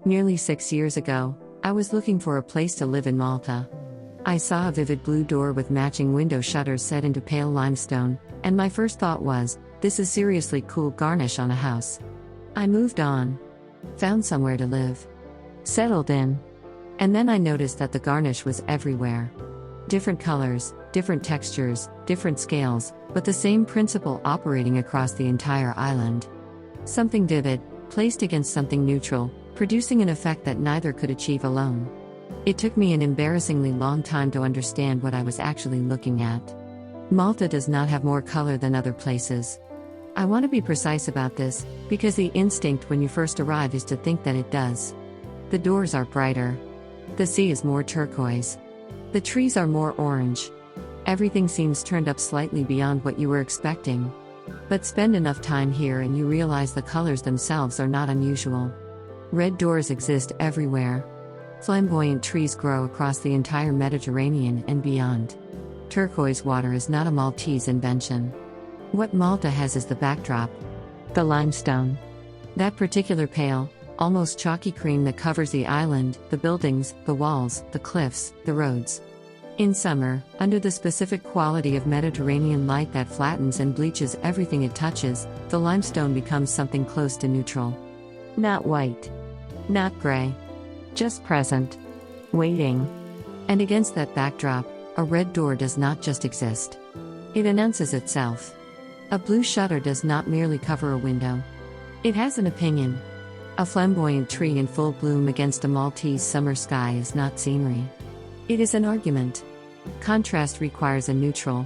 Nearly 6 years ago, I was looking for a place to live in Malta. I saw a vivid blue door with matching window shutters set into pale limestone, and my first thought was, this is seriously cool garnish on a house. I moved on. Found somewhere to live. Settled in. And then I noticed that the garnish was everywhere. Different colors, different textures, different scales, but the same principle operating across the entire island. Something vivid, placed against something neutral, producing an effect that neither could achieve alone. It took me an embarrassingly long time to understand what I was actually looking at. Malta does not have more color than other places. I want to be precise about this, because the instinct when you first arrive is to think that it does. The doors are brighter. The sea is more turquoise. The trees are more orange. Everything seems turned up slightly beyond what you were expecting. But spend enough time here and you realize the colors themselves are not unusual. Red doors exist everywhere. Flamboyant trees grow across the entire Mediterranean and beyond. Turquoise water is not a Maltese invention. What Malta has is the backdrop. The limestone. That particular pale, almost chalky cream that covers the island, the buildings, the walls, the cliffs, the roads. In summer, under the specific quality of Mediterranean light that flattens and bleaches everything it touches, the limestone becomes something close to neutral. Not white. Not gray. Just present. Waiting. And against that backdrop, a red door does not just exist. It announces itself. A blue shutter does not merely cover a window. It has an opinion. A flamboyant tree in full bloom against a Maltese summer sky is not scenery. It is an argument. Contrast requires a neutral.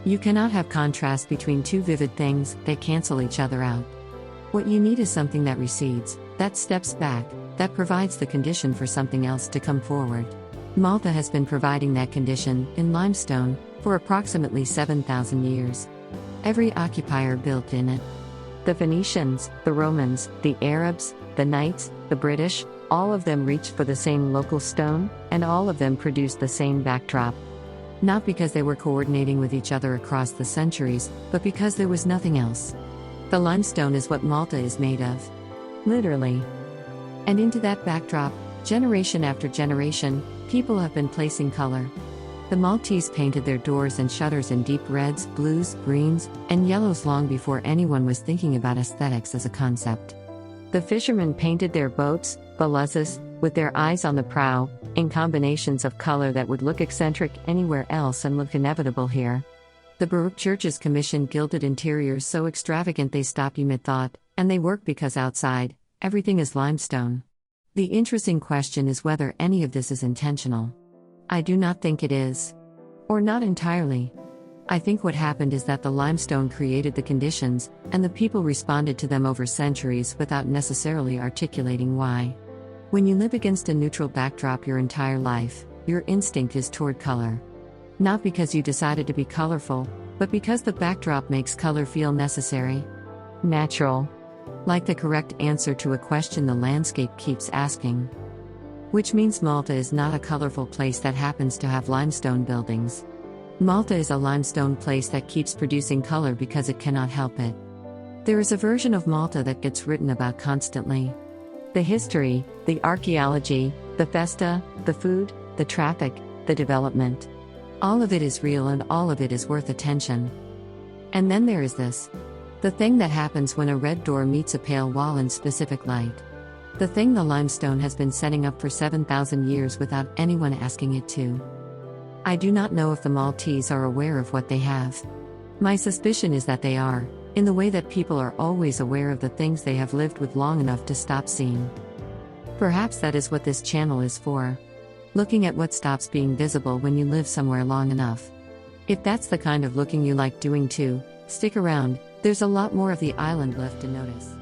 You cannot have contrast between two vivid things, they cancel each other out. What you need is something that recedes, that steps back, that provides the condition for something else to come forward. Malta has been providing that condition, in limestone, for approximately 7,000 years. Every occupier built in it. The Phoenicians, the Romans, the Arabs, the Knights, the British, all of them reached for the same local stone, and all of them produced the same backdrop. Not because they were coordinating with each other across the centuries, but because there was nothing else. The limestone is what Malta is made of. Literally. And into that backdrop, generation after generation, people have been placing color. The Maltese painted their doors and shutters in deep reds, blues, greens, and yellows long before anyone was thinking about aesthetics as a concept. The fishermen painted their boats, baluzzas, with their eyes on the prow, in combinations of color that would look eccentric anywhere else and look inevitable here. The Baroque churches commissioned gilded interiors so extravagant they stop you mid-thought, and they work because outside, everything is limestone. The interesting question is whether any of this is intentional. I do not think it is. Or not entirely. I think what happened is that the limestone created the conditions, and the people responded to them over centuries without necessarily articulating why. When you live against a neutral backdrop your entire life, your instinct is toward color. Not because you decided to be colorful, but because the backdrop makes color feel necessary. Natural. Like the correct answer to a question the landscape keeps asking. Which means Malta is not a colorful place that happens to have limestone buildings. Malta is a limestone place that keeps producing color because it cannot help it. There is a version of Malta that gets written about constantly. The history, the archaeology, the festa, the food, the traffic, the development. All of it is real and all of it is worth attention. And then there is this. The thing that happens when a red door meets a pale wall in specific light. The thing the limestone has been setting up for 7,000 years without anyone asking it to. I do not know if the Maltese are aware of what they have. My suspicion is that they are, in the way that people are always aware of the things they have lived with long enough to stop seeing. Perhaps that is what this channel is for. Looking at what stops being visible when you live somewhere long enough. If that's the kind of looking you like doing too, stick around, there's a lot more of the island left to notice.